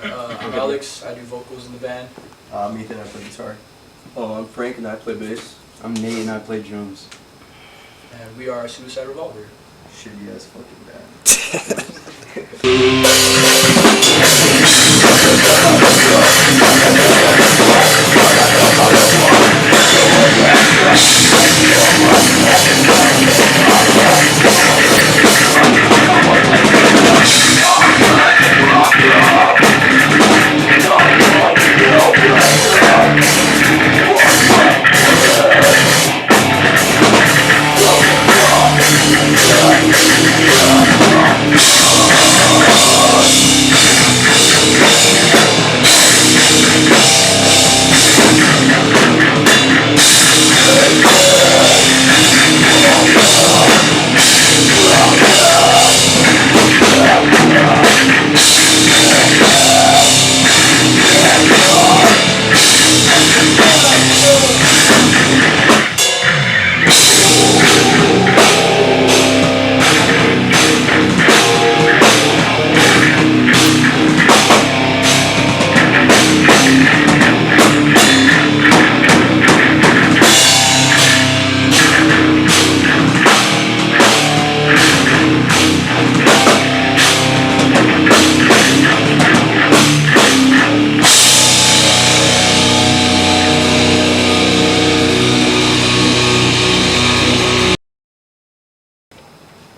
I'm Alex, I do vocals in the band. I'm Ethan, I play guitar. Oh, I'm Frank and I play bass. I'm Nate and I play drums. And we are Suicide Revolver. Shitty ass fucking band.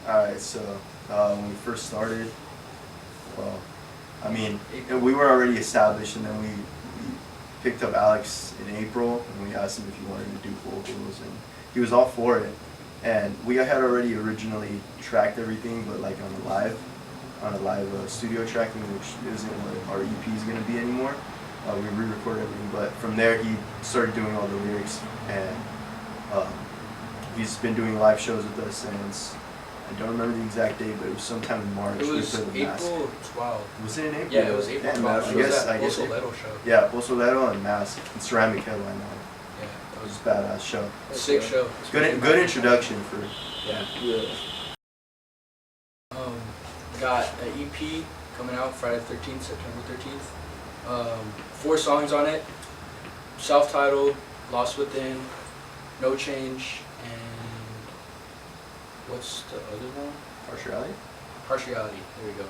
Alright, so when we first started, well, I mean, we were already established, and then we picked up Alex in April, and we asked him if he wanted to do vocals, and he was all for it. And we had already originally tracked everything, but like on a live studio tracking, which isn't what our EP is going to be anymore. We re-recorded everything, but from there he started doing all the lyrics, and he's been doing live shows with us since, I don't remember the exact date, but it was sometime in March. It was we played the Mask. April 12th. Was it in April? Yeah, it was April 12th. I guess Bosoleto show. Yeah, Bosoleto and Mask and Ceramic Headline. Yeah. That was a badass show. Sick show. Good introduction for. Yeah. Got an EP coming out Friday the 13th, September 13th. 4 songs on it. Self-titled, Lost Within, No Change, and what's the other one? Partiality? Partiality, there we go.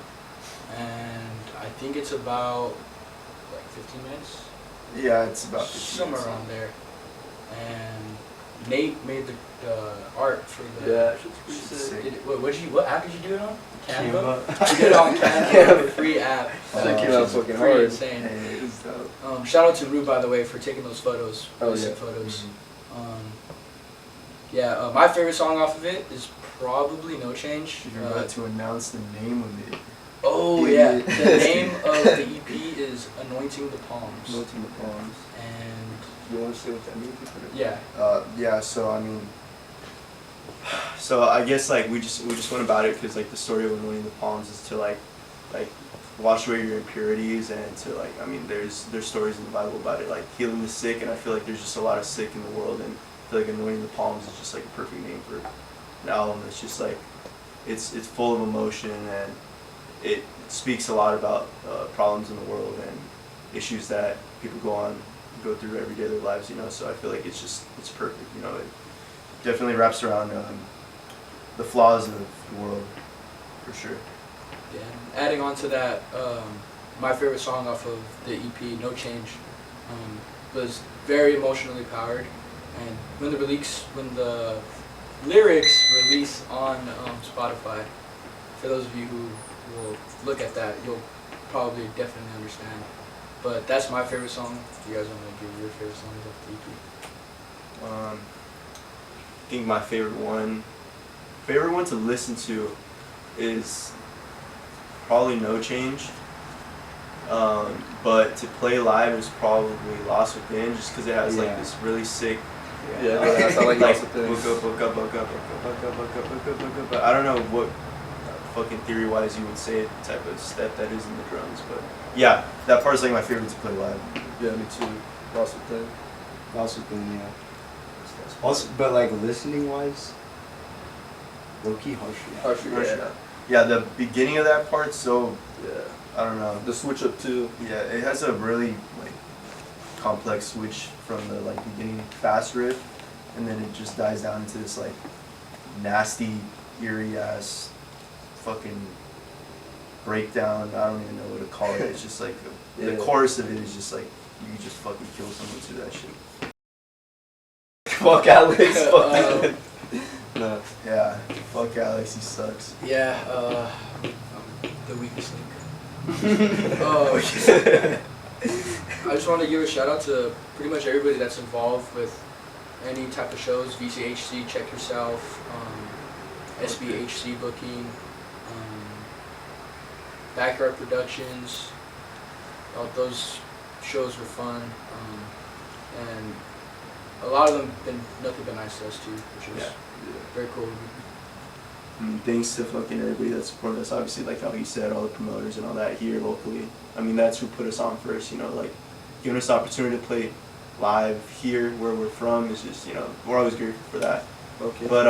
And I think it's about like 15 minutes? Yeah, it's about 15 somewhere minutes. around there. And Nate made the art for the. Yeah, it's pretty sick. What app did you do it on? Canva. You did it on Canva, a free app. That came out fucking Pretty hard. insane. Hey, it was dope. Shout out to Rue, by the way, for taking those photos. Oh, Really sick yeah. photos. My favorite song off of it is probably No Change. You're about to announce the name of it. Oh yeah, the name of the EP is Anointing the Palms. Anointing the Palms. And You want to say what that means? yeah, So I mean, so I guess like we just went about it because like the story of anointing the palms is to like wash away your impurities, and to like, I mean, there's stories in the Bible about it, like healing the sick, and I feel like there's just a lot of sick in the world, and I feel like anointing the palms is just like a perfect name for an album. It's just like it's full of emotion, and it speaks a lot about problems in the world and issues that people go through every day of their lives, you know. So I feel like it's perfect, you know. It definitely wraps around the flaws of the world, for sure. yeah. Adding on to that, my favorite song off of the EP, No Change, was very emotionally powered. And when the lyrics release on Spotify, for those of you who will look at that, you'll probably definitely understand. But that's my favorite song. You guys want to give your favorite songs off the EP? I think my favorite one to listen to is probably No Change. But to play live is probably Lost Within, just because it has like this really sick. Yeah, that's how I like Lost Within. Book up. But I don't know what fucking theory-wise you would say type of step that is in the drums, but yeah, that part's like my favorite to play live. Yeah, me too. Lost Within. Also been, yeah. Also, but like listening wise, low key harsh. Harsh, yeah. Yeah, the beginning of that part, so Yeah. I don't know. The switch up too. Yeah, it has a really like complex switch from the like beginning fast riff, and then it just dies down into this like nasty, eerie ass fucking breakdown. I don't even know what to call it. It's just like the Yeah. chorus of it is just like you just fucking kill someone to that shit. Fuck Alex. Fuck Alex. No. Yeah, fuck Alex. He sucks. Yeah, I'm the weakest link. Oh, I just want to give a shout out to pretty much everybody that's involved with any type of shows. VCHC, Check Yourself, SBHC booking, Backyard Productions. All those shows were fun, and a lot of them been nothing but nice to us too, which is very cool. And thanks to fucking everybody that supported us. Obviously, like how he said, all the promoters and all that here locally. I mean, that's who put us on first. You know, like giving us the opportunity to play live here where we're from is just, you know, we're always grateful for that. Okay. But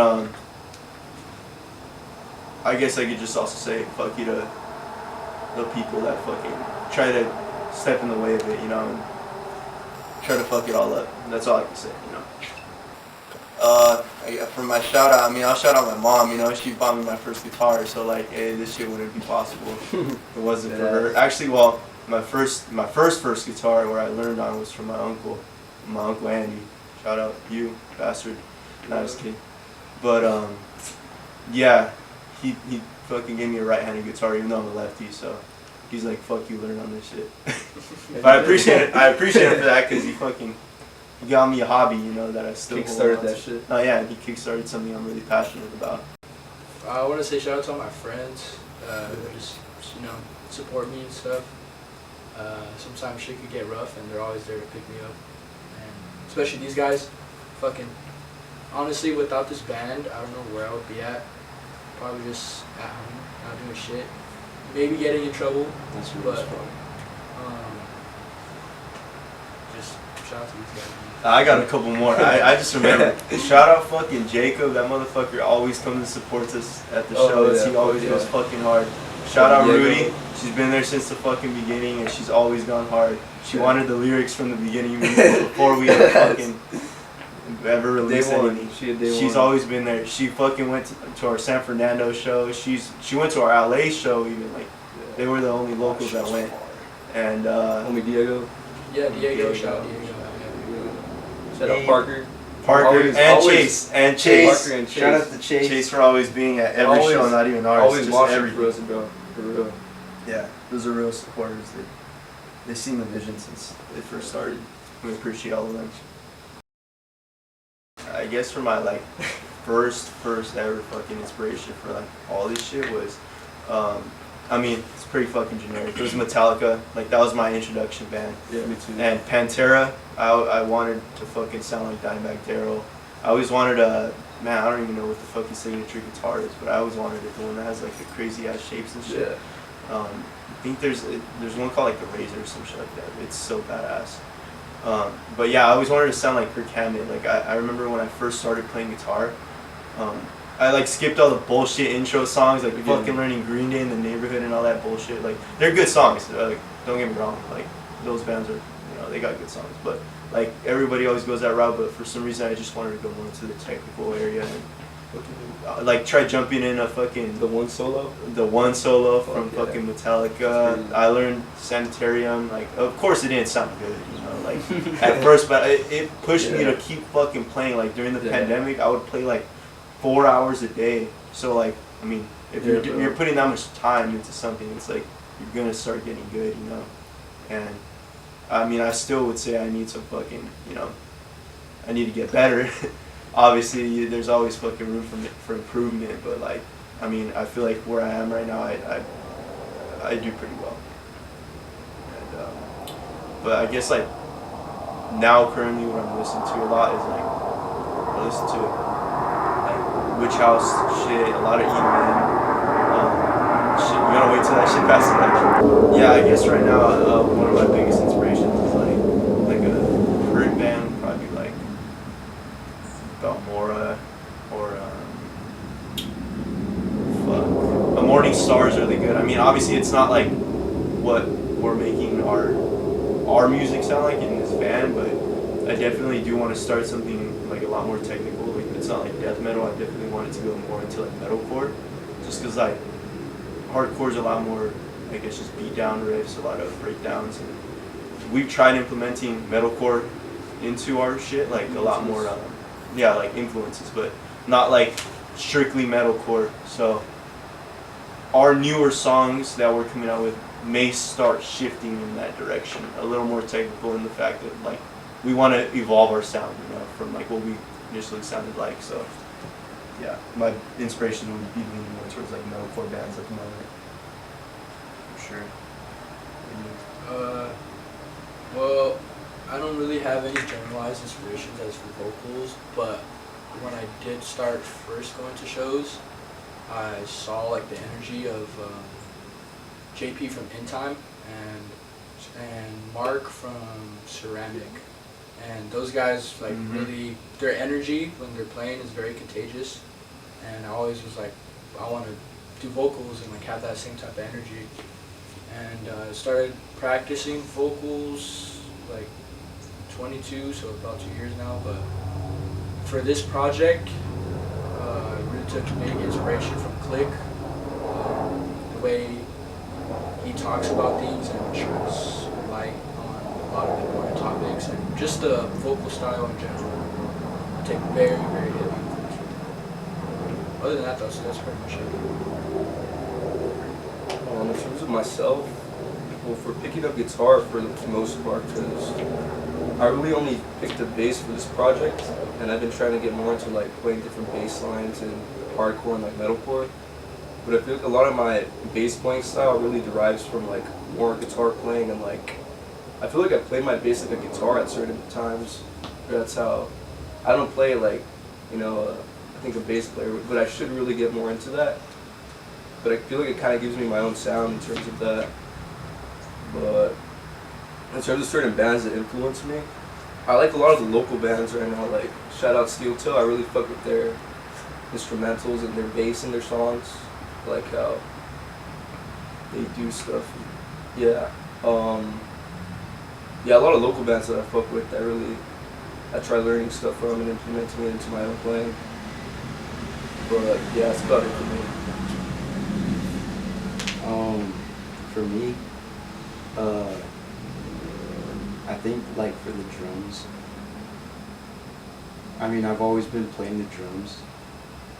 I guess I could just also say fuck you to the people that fucking try to step in the way of it, you know, and try to fuck it all up. That's all I can say, you know. For my shout out, I mean, I'll shout out my mom, you know, she bought me my first guitar, so like, hey, this shit wouldn't be possible if it wasn't for her. Actually, well, my first guitar where I learned on was from my uncle Andy. Shout out you, bastard. Not just kidding. But yeah, he fucking gave me a right-handed guitar even though I'm a lefty, so he's like, fuck you, learn on this shit. But I appreciate it. I appreciate him for that because he got me a hobby, you know, that I still hold Kickstarted on that to. shit. Oh yeah, he kickstarted something I'm really passionate about. I want to say shout out to all my friends who just, you know, support me and stuff. Sometimes shit could get rough and they're always there to pick me up. And especially these guys, fucking, honestly, without this band, I don't know where I would be at. Probably just at home, not doing shit. Maybe getting in trouble, That's really but strong. just shout out to these guys. I got a couple more. I just remember. Shout out fucking Jacob. That motherfucker always comes and supports us at the Oh, shows. yeah. He always Yeah. goes fucking hard. Shout out Diego. Rudy. She's been there since the fucking beginning and she's always gone hard. She Yeah. wanted the lyrics from the beginning before we fucking ever released Day one. anything. She's Always been there. She fucking went to our San Fernando show. She went to our LA show even. Like they were the only locals that went. And Homie Diego. Yeah, Diego, Diego. shout out Diego. Shout out Parker. Parker Always- and always- Chase and Chase. Parker and Chase. Shout out to Chase. Chase for always being at every Always- show, not even ours. Always just watching everything. for us, bro. For real. Yeah, those are real supporters. They've seen the vision since they first started. We appreciate all of them. I guess for my like first ever fucking inspiration for like all this shit was, I mean, it's pretty fucking generic. It was Metallica. Like that was my introduction band. Yeah, me too. And Pantera, I wanted to fucking sound like Dimebag Darrell. I always wanted man, I don't even know what the fuck his signature guitar is, but I always wanted it, the one that has like the crazy ass shapes and shit. Yeah. I think there's one called like the Razor or some shit like that. It's so badass. But yeah, I always wanted to sound like Kirk Hammett. Like I remember when I first started playing guitar, I like skipped all the bullshit intro songs, like fucking learning Green Day in the Neighborhood and all that bullshit. Like they're good songs. Don't get me wrong. Like those bands are, you know, they got good songs. But like everybody always goes that route. But for some reason, I just wanted to go more into the technical area and like try jumping in a fucking The one solo. from Fuck yeah. fucking That's Metallica. crazy. I learned Sanitarium. Like, of course, it didn't sound good, you know, like at first, but it pushed me Yeah. to keep fucking playing. Like during the Yeah. pandemic, I would play like 4 hours a day. So like, I mean, if Yeah, you're bro. putting that much time into something, it's like you're gonna start getting good, you know. And I mean, I still would say I need some fucking, you know, I need to get better. Obviously, there's always fucking room for improvement, but like, I mean, I feel like where I am right now, I do pretty well. And but I guess like now currently what I'm listening to a lot is like I listen to like Witch House shit, a lot of E-Man. Shit, you gotta wait till that shit passes. Like, yeah, I guess right now one of my biggest inspirations is like a current band would probably be like Belmora or fuck. A Morning Star is really good. I mean, obviously it's not like what we're making our music sound like in this band, but I definitely do want to start something like a lot more technical. Like it's not like death metal. I definitely want it to go more into like metalcore, just because like hardcore is a lot more, I guess, just beat down riffs, a lot of breakdowns, and we've tried implementing metalcore into our shit, like a lot more, yeah, like influences, but not like strictly metalcore. So our newer songs that we're coming out with may start shifting in that direction, a little more technical in the fact that like we want to evolve our sound, you know, from like what we initially sounded like. So yeah, my inspiration would be leaning more towards like metalcore bands at the moment. For sure. Well, I don't really have any generalized inspirations as for vocals, but when I did start first going to shows, I saw like the energy of JP from In Time and Mark from Ceramic, and those guys like really, their energy when they're playing is very contagious, and I always was like, I want to do vocals and like have that same type of energy, and started practicing vocals like 22, so about 2 years now. But for this project, I really took big inspiration from Click, the way he talks about things and shines light on a lot of important topics, and just the vocal style in general. I take very, very heavy influence from him. Other than that though, so that's pretty much it. In terms of myself, well, for picking up guitar for the most part, because I really only picked up bass for this project, and I've been trying to get more into like playing different bass lines and hardcore and like metalcore. But I feel like a lot of my bass playing style really derives from like more guitar playing, and like I feel like I play my bass like a guitar at certain times. That's how I don't play like, you know, I think a bass player, but I should really get more into that. But I feel like it kind of gives me my own sound in terms of that. But in terms of certain bands that influence me, I like a lot of the local bands right now, like shout out Steel Toe. I really fuck with their instrumentals and their bass in their songs. I like how they do stuff. Yeah. Yeah, a lot of local bands that I fuck with that really I try learning stuff from and implementing it into my own playing. But yeah, that's about it for me. For me, I think like for the drums, I mean I've always been playing the drums,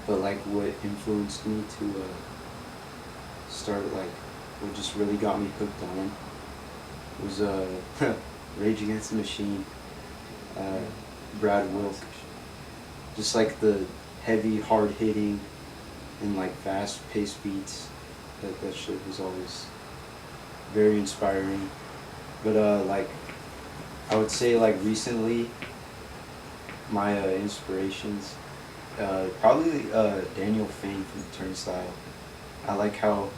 but like what influenced me to start, like what just really got me hooked on was Rage Against the Machine, Brad Wilk. Just like the heavy, hard hitting and like fast paced beats. That shit was always very inspiring. But like I would say like recently my inspirations, probably Daniel Fain from Turnstile. I like how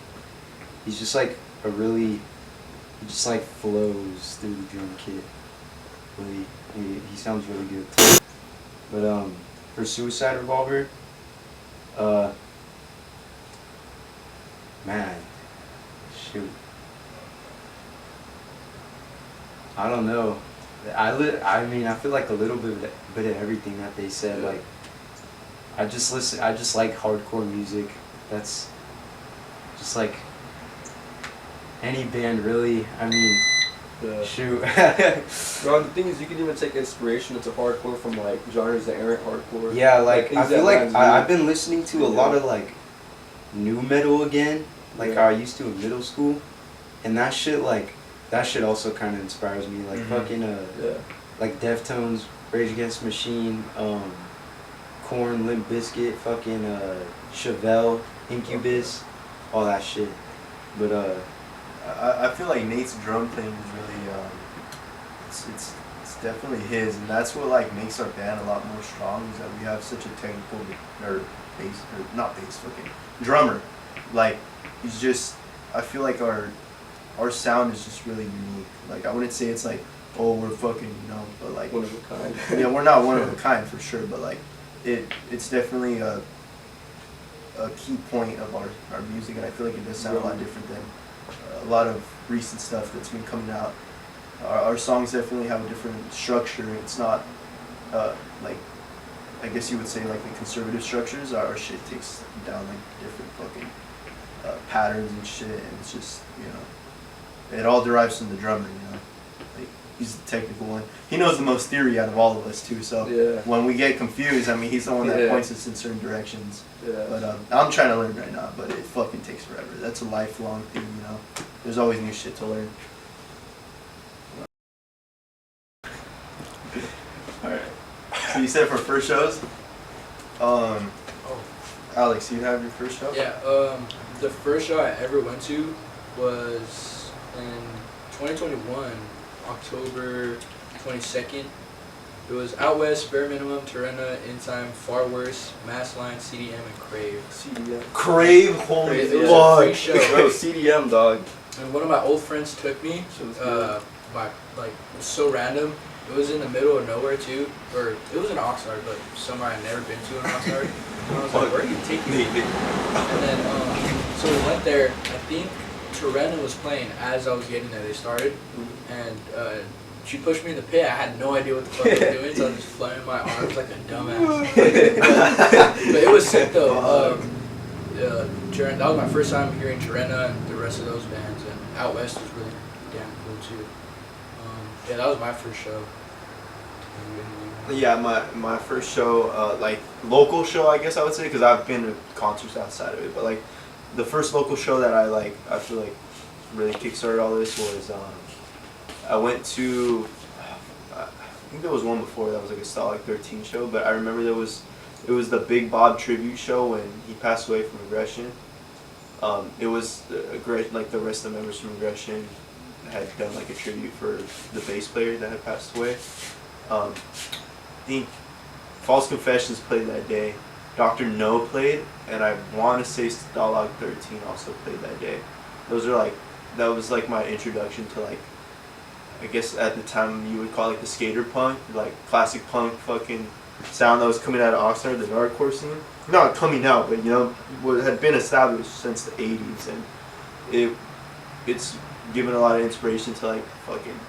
he's just like he just like flows through the drum kit. Really, he sounds really good too. But for Suicide Revolver, man, shoot, I don't know. I mean, I feel like a little bit of everything that they said. Like, I just like hardcore music. That's just like any band, really. I mean, shoot. Bro, the thing is, you can even take inspiration into hardcore from like genres that aren't hardcore. Yeah, like I feel like I've been listening to a Yeah. lot of like new metal again, like how I used to in middle school, and that shit also kind of inspires me. Like fucking like Deftones, Rage Against the Machine, Korn, Limp Bizkit, fucking Chevelle, Incubus, all that shit. But I feel like Nate's drum thing is really it's definitely his, and that's what like makes our band a lot more strong, is that we have such a technical fucking drummer. Like he's just, I feel like our sound is just really unique. Like I wouldn't say it's like, oh, we're fucking, you know, but like one of a kind. yeah, we're not one of a kind for sure, but like it's definitely a key point of our music, and I feel like it does sound a lot different than a lot of recent stuff that's been coming out. Our songs definitely have a different structure. It's not like, I guess you would say like the conservative structures. Our shit takes down like different fucking patterns and shit, and it's just, you know, it all derives from the drummer, you know. Like, he's the technical one. He knows the most theory out of all of us too. So Yeah. when we get confused, I mean, he's the one that Yeah. points us in certain directions. Yeah. But I'm trying to learn right now, but it fucking takes forever. That's a lifelong thing, you know. There's always new shit to learn. Alright. So you said for first shows? Alex, you have your first show? Yeah, the first show I ever went to was in 2021, October 22nd. It was Out West, Bare Minimum, Terena, In Time, Far Worse, Mass Line, CDM, and Crave. CDM. Crave, holy It was a free fuck. show. Bro, CDM, dog. And one of my old friends took me, Shit was good. by, like, it was so random. It was in the middle of nowhere too, or it was in Oxnard, but somewhere I'd never been to in Oxnard. And I was like, where are you taking me? And then, so we went there. I think Terena was playing as I was getting there. They started, and she pushed me in the pit. I had no idea what the fuck I was doing, so I was just flaring my arms like a dumbass. But it was sick though. That was my first time hearing Terena and the rest of those bands, and Out West was really damn cool too. Yeah, that was my first show. Yeah, my first show, like local show, I guess I would say, because I've been to concerts outside of it. But like the first local show that I feel like really kickstarted all this was I went to, I think there was one before that was like a Stalag 13 show, but I remember it was the Big Bob tribute show when he passed away from Aggression. It was great, like the rest of the members from Aggression had done like a tribute for the bass player that had passed away. I think False Confessions played that day. Dr. No played, and I want to say Stalag 13 also played that day. That was like my introduction to, like, I guess at the time you would call it the skater punk, like classic punk fucking sound that was coming out of Oxnard, the hardcore scene. Not coming out, but you know, what had been established since the 80s, and it's given a lot of inspiration to like fucking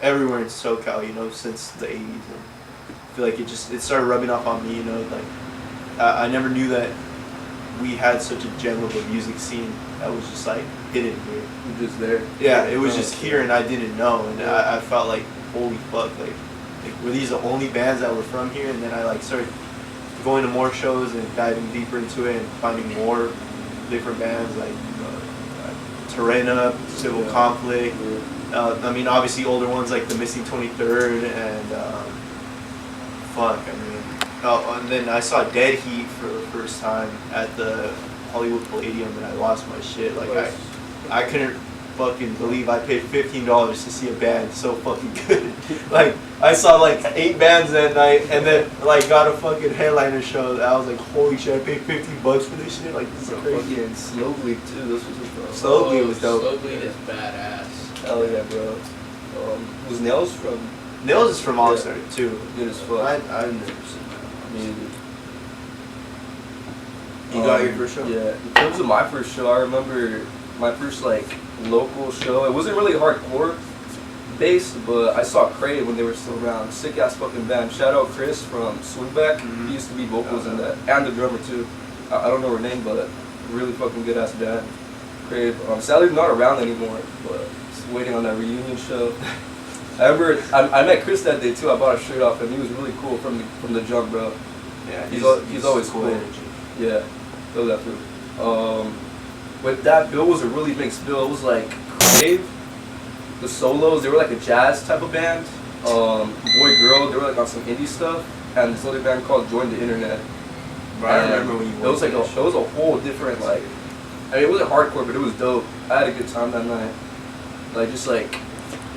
everywhere in SoCal, you know, since the 80s. And I feel like it started rubbing off on me, you know, like I never knew that we had such a gem of a music scene that was just like hidden here. You're just there. Yeah, it was just here and I didn't know, and I felt like, holy fuck, like were these the only bands that were from here? And then I like started going to more shows and diving deeper into it and finding more different bands like Terena, Civil Conflict. I mean, obviously older ones like the Missing 23rd and and then I saw Dead Heat for the first time at the Hollywood Palladium, and I lost my shit. Like I couldn't fucking believe I paid $15 to see a band so fucking good. Like I saw like 8 bands that night, and then like got a fucking headliner show. That I was like, holy shit! I paid $15 for this shit. Like this is crazy. Fucking Slow Bleed too. This was just bro. Slow Bleed was dope. Slow Bleed is badass. Hell yeah, bro. Was Nails from? Nails is from Oxnard too. Good as fuck. I've never seen that. I mean, You got your first show? Yeah. In terms of my first show, I remember my first like local show. It wasn't really hardcore based, but I saw Crave when they were still around. Sick ass fucking band. Shout out Chris from Swingback. Mhm. He used to be vocals in that, and the drummer too. I don't know her name, but really fucking good ass band. Crave. Sadly not around anymore, but just waiting on that reunion show. I remember I met Chris that day too. I bought a shirt off him. He was really cool from the jump, bro. Yeah, He's always cool. energy. Yeah, feel that too. With that bill was a really mixed bill. It was like Crave, the solos, they were like a jazz type of band. Boy Girl, they were like on some indie stuff, and this other band called Join the Internet. Bro, I remember when you It was like it was a whole different like. I mean, it wasn't hardcore, but it was dope. I had a good time that night. Like just like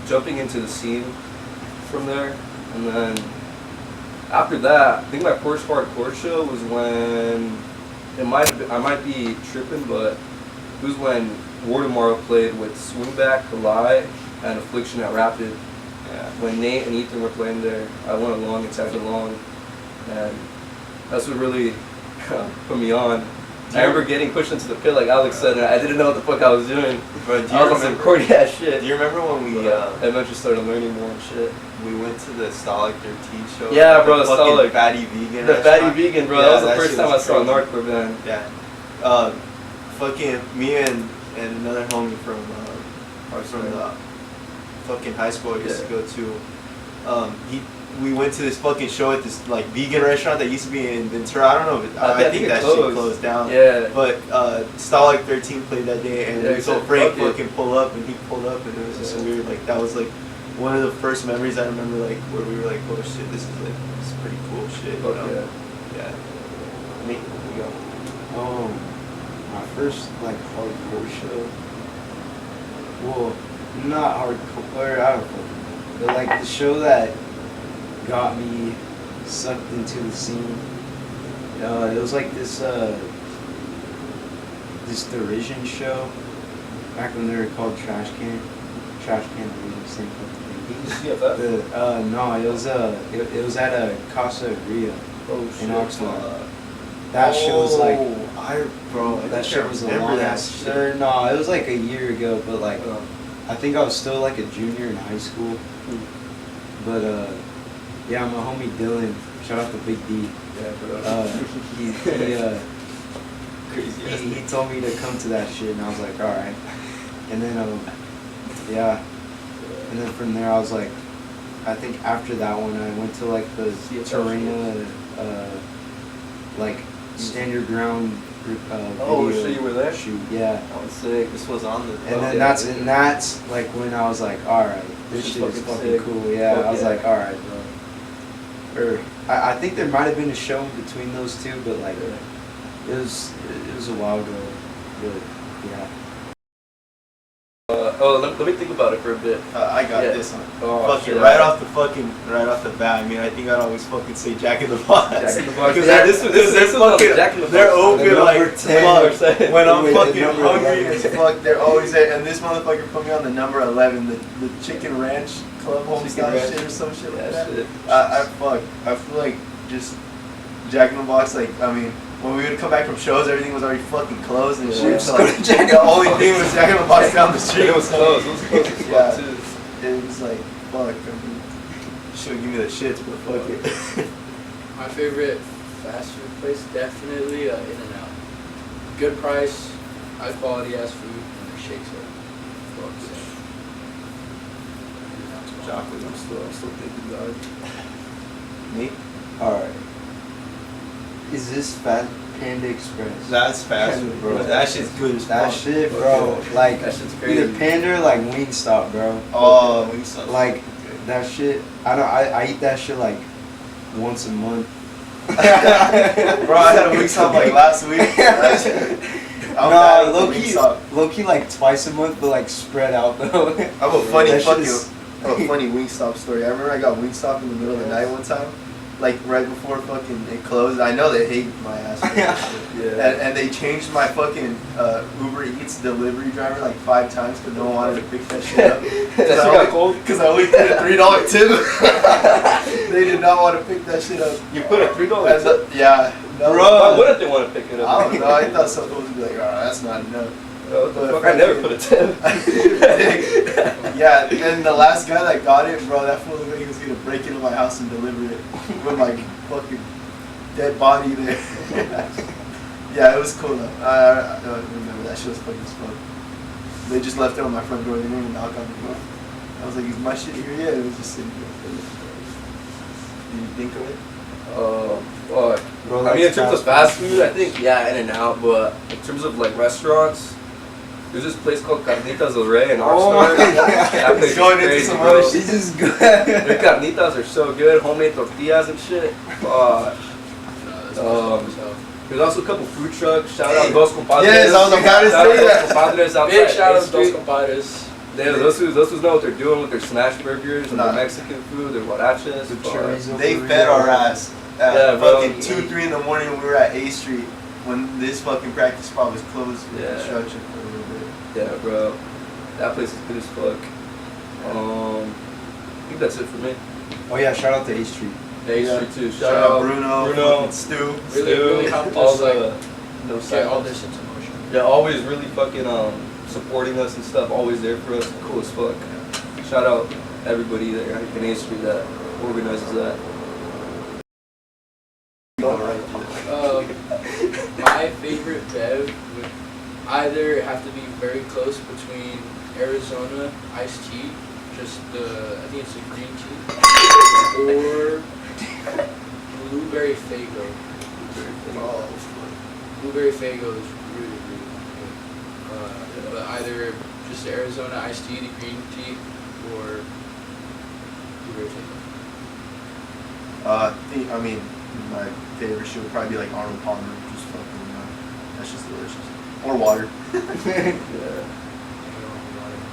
jumping into the scene from there, and then after that, I think my first hardcore show was when I might be tripping, but it was when War Tomorrow played with Swingback, Kalai, and Affliction at Rapid. Yeah. When Nate and Ethan were playing there, I went along and tagged along, and that's what really put me on. I remember getting pushed into the pit like Alex said, and I didn't know what the fuck I was doing. Bro, do I you was some remember? corny ass shit. Do you remember when we I eventually started learning more and shit. we went to the Stolic 13 show? Yeah, bro, the Stolic. fucking Fatty Vegan. The Fatty restaurant? Vegan, bro. Yeah, that was the that first shit time I was saw an crazy. hardcore band. Yeah. Fucking me and another homie from the fucking high school I used to go to. We went to this fucking show at this like vegan restaurant that used to be in Ventura. I don't know. If I think it that shit closed down. Yeah. But Stolic 13 played that day, and Yeah, we saw he said, Frank "Fuck it." fucking pull up, and he pulled up, and it was just weird. Like that was like one of the first memories I remember, like where we were like, oh shit, this is pretty cool shit. Fuck You know? yeah. Yeah. Nate, here we go. My first like hardcore show. Well, not hardcore. I don't know, but like the show that got me sucked into the scene. It was like this derision show back when they were called Trash Can Derision, same fucking You have thing. that? No, it was at a Casa Ria Oh shit. in Oxnard. That show was like that shit was a remember long that ass. shit. No, it was like a year ago, but like Oh. I think I was still like a junior in high school. But yeah, my homie Dylan, shout out to Big D. Yeah, bro. He told me to come to that shit, and I was like, all right. And then yeah, and then from there I was like, I think after that one I went to like the Torina like standard ground Oh, video so you were there? shoot, yeah. That was sick. This was on the. And then that's like when I was like, all right, this This is shit is fucking fucking sick. cool. Yeah, Fuck I was yeah. like, all right, bro. Or I think there might have been a show in between those two, but like it was a while ago. But yeah. Let me think about it for a bit. I got Yeah. this one. Oh, Fucking shit. right off the bat. I mean, I think I'd always fucking say Jack in the Box. Jack in the Box. Because Yeah, they're- this was fucking- Jack in the They're Box. open The like number 10 fuck. When I'm Wait, the fucking number hungry 11. as fuck, they're always there. And this motherfucker put me on the number 11, the Chicken Ranch Club home Chicken style Ranch. shit or some shit like Yeah, that. shit. I feel like just Jack in the Box. Like I mean, when we would come back from shows, everything was already fucking closed and Yeah. shit. Just So go like, to Jack in the the only Box. thing was Jack in the Box down the street. It was close. It was close as Yeah. fuck too. It was like, fuck, I mean, should give me the shits, but fuck it. My favorite fast food place, definitely In-N-Out. Good price, high quality ass food, and their shakes are fuck sick. In-N-Out's bomb. Chocolate. I'm still thinking about it. Me? All right. Is this Fat Panda Express? That's fast food, bro. That shit's good as That fuck. shit, bro. Like That shit's either crazy. Panda or like Wingstop, bro. Oh, we saw Like that shit. I eat that shit like once a month. Bro, I had a Wingstop like last week. No, low key like twice a month, but like spread out though. I have a funny That shit fucking, is- I have a funny Wingstop story. I remember I got Wingstop in the middle of the night one time, like right before fucking it closed. I know they hate my ass for that shit. Yeah. And they changed my fucking Uber Eats delivery driver like 5 times because no one wanted to pick that shit up. That shit got cold? Because I only paid a $3 tip. They did not want to pick that shit up. You put a $3 And tip? yeah. No, Bro. Why wouldn't they want to pick it up? I don't know. I thought someone would be like, alright, that's not enough. What the fuck? I never put a tip. Yeah, and the last guy that got it, bro, that fool looked like he was gonna break into my house and deliver it with my fucking dead body there. Yeah, it was cool though. I don't remember, that shit was funny as fuck. They just left it on my front door, they didn't even knock on the door. I was like, is my shit here yet? It was just sitting there. Did you think of it? Fuck. Bro, I mean, in like terms of fast food, I think, yeah, In-N-Out, but in terms of like restaurants, there's this place called Carnitas del Rey in Oh Oxnard. my God. That place is Going into crazy, some bro. other shit. This is good. Their carnitas are so good, homemade tortillas and shit. No, that's awesome as hell. There's also a couple food trucks. Shout out Dos Compadres. Yes, I was about to Shout out say Dos that. Compadres outside Big shout out to 8th Dos Street. Compadres. Yeah, those who's know what they're doing with their smash burgers and Nah. their Mexican food, their huaraches. The fuck. chorizo They burrito. fed our ass at Yeah, bro. fucking 2, 3 in the morning when we were at A Street when this fucking practice spot was closed for Yeah. construction for a little bit. Yeah, bro. That place is good as fuck. I think that's it for me. Oh yeah, shout out to A Street. Hey, Yeah. Street too. Shout out Bruno, Bruno. fucking Stu. Really, really helped all us, the No get side all hustles. this into motion. Yeah, always really fucking supporting us and stuff. Always there for us. Cool as fuck. Shout out everybody there in A Street that organizes that. My favorite bev would either have to be very close between Arizona iced tea, just I think it's a green tea, or blueberry Faygo. Blueberry Faygo is really, really good. But either just the Arizona iced tea, the green tea, or blueberry Faygo. I mean, my favorite shit would probably be like Arnold Palmer, just fucking, that's just delicious. Or water. Yeah.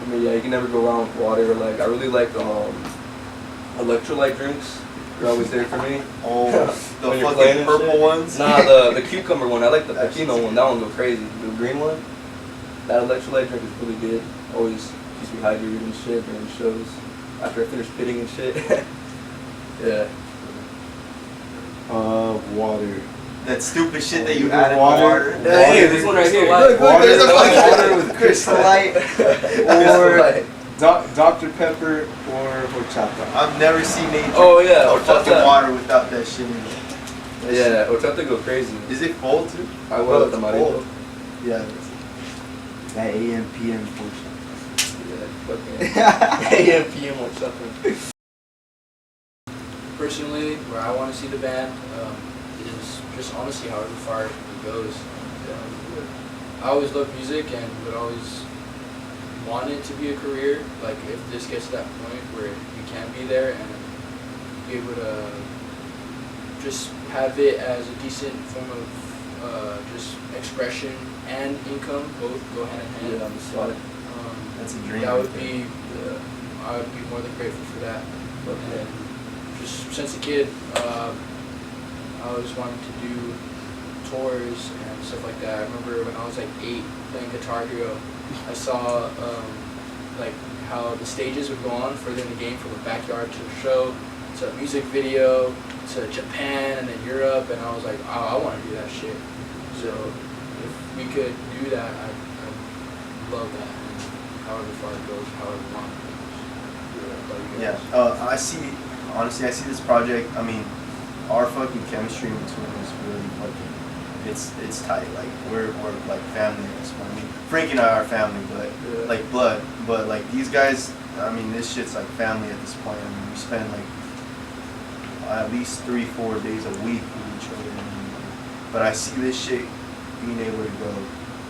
I mean, yeah, you can never go wrong with water. Like, I really like electrolyte drinks. They're always there for me. Oh, the When you're fucking playing and purple shit. ones? Nah, the cucumber one. I like the That's pepino one. That one go crazy. The green one, that electrolyte drink is really good. Always keeps me hydrated and shit during the shows. After I finish pitting and shit. Yeah. Water. That stupid shit that you Either add in water- water. Yeah, hey, this one right here. Look, Water- there's a fucking water with crystallite. Crystallite. Dr. Pepper or horchata. I've never seen nature Oh yeah, or fucking horchata. water without that shit in it. Yeah, horchata go crazy. Is it full too? I Oh, will it's the full. marito. Yeah. That AM PM horchata. Yeah, fucking AM PM horchata. Personally, where I want to see the band is just honestly however far it goes. I always loved music and would always want it to be a career. Like if this gets to that point where you can be there and be able to just have it as a decent form of just expression and income, both go hand in hand. Yeah, on the side. That's a dream. That right would there. be, I would be more than grateful for that. Okay. And just since a kid, I always wanted to do tours and stuff like that. I remember when I was like 8 playing Guitar Hero, I saw like how the stages would go on further in the game, from a backyard to a show to a music video to Japan and then Europe, and I was like, oh, I want to do that shit. So if we could do that, I'd love that. And however far it goes, however long it goes. Yeah. I see. Honestly, I see this project. I mean, our fucking chemistry in between is really fucking. It's tight. Like we're like family at this point. I mean, Frank and I are family, but Yeah. like blood. But like these guys, I mean, this shit's like family at this point. I mean, we spend like at least 3-4 days a week with each other. But I see this shit being able to go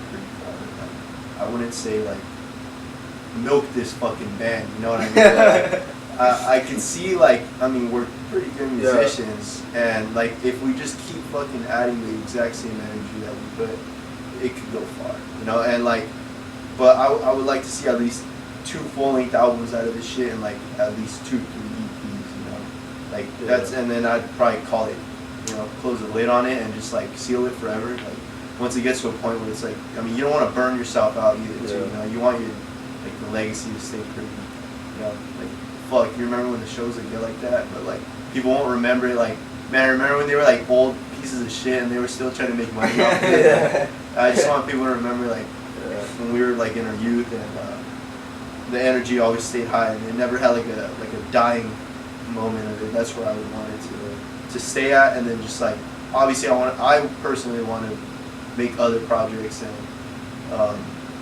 pretty far. Like, I wouldn't say like milk this fucking band. You know what I mean? Like, I can see like, I mean, we're pretty good musicians, and like if we just keep fucking adding the exact same energy that we put, it could go far, you know. And like, but I would like to see at least 2 full-length albums out of this shit, and like at least 2-3 EPs, you know. Like that's, and then I'd probably call it, you know, close the lid on it and just like seal it forever. Like once it gets to a point where it's like, I mean, you don't want to burn yourself out either, too. You know, you want your like the legacy to stay pretty, you know, like. Fuck, you remember when the shows would get like that, but like people won't remember it. Like, man, remember when they were like old pieces of shit and they were still trying to make money off of it? Yeah. I just want people to remember like when we were like in our youth, and the energy always stayed high, and it never had like a dying moment of it. That's where I would want it to stay at, and then just like obviously I personally want to make other projects and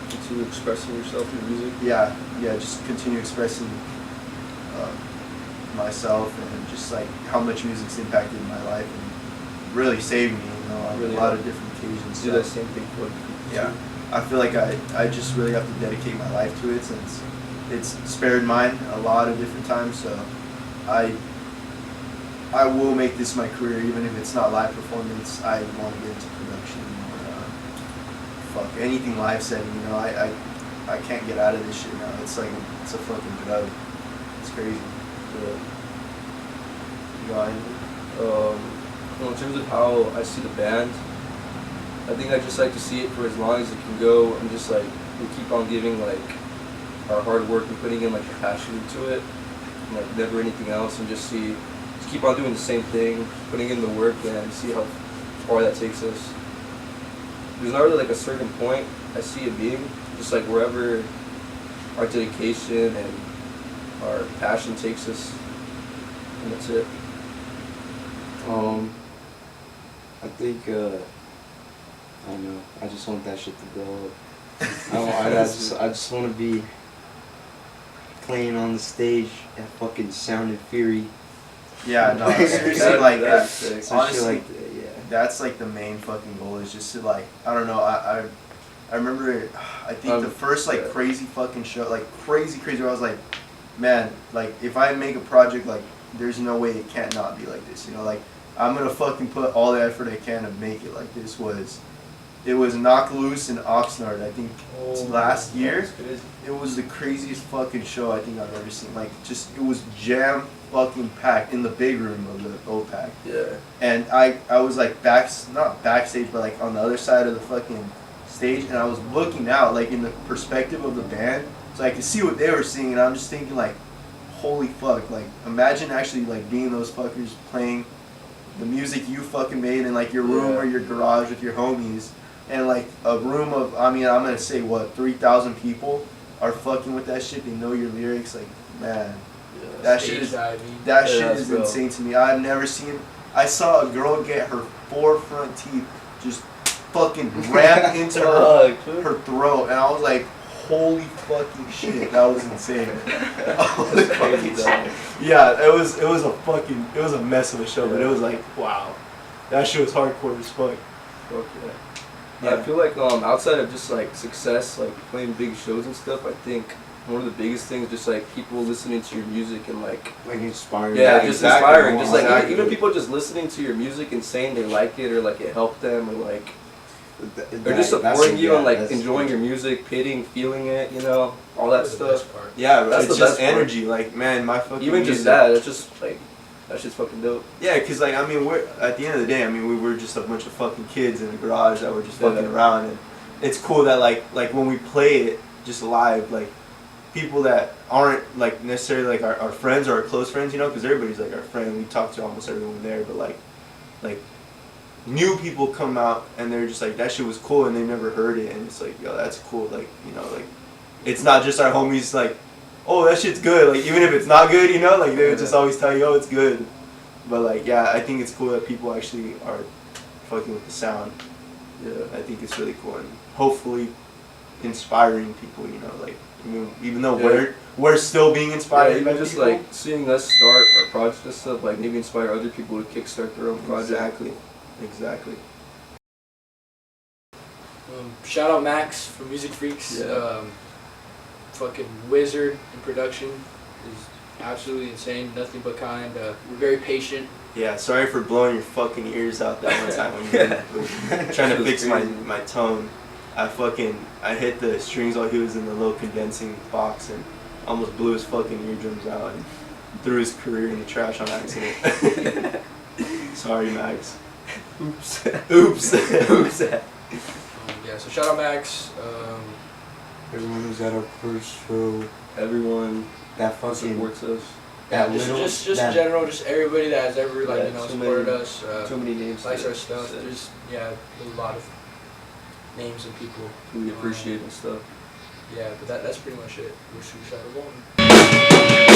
Continue expressing yourself through music. yeah, just continue expressing myself, and just like how much music's impacted my life and really saved me, you know, on Really a lot of different occasions. Do that same thing for people. Yeah, I feel like I just really have to dedicate my life to it, since it's spared mine a lot of different times. So I will make this my career, even if it's not live performance. I want to get into production or anything live setting. You know, I can't get out of this shit now. It's like it's a fucking drug. It's crazy. You got anything? In terms of how I see the band, I think I just like to see it for as long as it can go, and just like we keep on giving like our hard work and putting in like the passion into it, and like never anything else, and just keep on doing the same thing, putting in the work, and see how far that takes us. there's not really like a certain point I see it being. Just like wherever our dedication and our passion takes us, and that's it. I think I don't know. I just want that shit to blow up. I just want to be playing on the stage at fucking Sound and Fury. Yeah, no, seriously, like that. sick. Some shit Honestly, like that, yeah. that's like the main fucking goal is just to like, I don't know, I remember, I think the first like yeah. crazy fucking show, like crazy where I was like, man, like if I make a project, like there's no way it can't not be like this, you know, like I'm gonna fucking put all the effort I can to make it like this. It was Knock Loose in Oxnard, I think last year. It was the craziest fucking show I think I've ever seen. Like just, it was jam fucking packed in the big room of the OPAC. Yeah. And I was like not backstage, but like on the other side of the fucking stage, and I was looking out like in the perspective of the band, so I could see what they were seeing, and I'm just thinking like, holy fuck, like imagine actually like being those fuckers playing the music you fucking made in like your room or your garage with your homies, and like a room of, I mean, I'm gonna say what, 3,000 people are fucking with that shit. They know your lyrics, like man. That shit is insane to me. I've never seen. I saw a girl get her 4 front teeth just fucking rammed into her throat, and I was like, "Holy fucking shit, that was insane." Yeah, it was a mess of a show, but it was like, wow, that shit was hardcore as fuck. Fuck yeah. I feel like outside of just like success, like playing big shows and stuff, I think one of the biggest things just like people listening to your music and like inspiring. Yeah, Yeah, just exactly. inspiring. Just like Exactly. even people just listening to your music and saying they like it or like it helped them or like they're just supporting you and like enjoying your music, pitting, feeling it, you know, all that stuff. Yeah, That's it's the just best part. energy. Like man, my fucking Even just music- that, it's just like that shit's fucking dope. Yeah, cause like I mean, we're at the end of the day, I mean, we were just a bunch of fucking kids in a garage that were just fucking around, and it's cool that like when we play it just live, like people that aren't like necessarily like our friends or our close friends, you know, because everybody's like our friend. We talk to almost everyone there, but like new people come out and they're just like, that shit was cool, and they've never heard it, and it's like, yo, that's cool. Like, you know, like it's not just our homies like, oh, that shit's good. Like even if it's not good, you know, like they would just always tell you, oh, it's good. But like, yeah, I think it's cool that people actually are fucking with the sound. Yeah, I think it's really cool, and hopefully inspiring people, you know, like even though we're still being inspired. Yeah, even just people, like seeing us start our project and stuff, like maybe inspire other people to kickstart their own project. Exactly. Shout out Max from Music Freaks. Yeah. Fucking wizard in production, is absolutely insane. Nothing but kind. We're very patient. Yeah, sorry for blowing your fucking ears out that one time when you were trying to fix my tone. I hit the strings while he was in the little condensing box and almost blew his fucking eardrums out and threw his career in the trash on accident. Sorry, Max. Oops. Oops. Yeah, so shout out Max. Everyone who's at our first show, Everyone that who fucking supports us. that just little, just that, in general, just everybody that has ever like supported us. Too many names. Likes to our stuff. say. There's a lot of names and people. We appreciate and stuff. Yeah, but that's pretty much it. We're Suicide Revolver.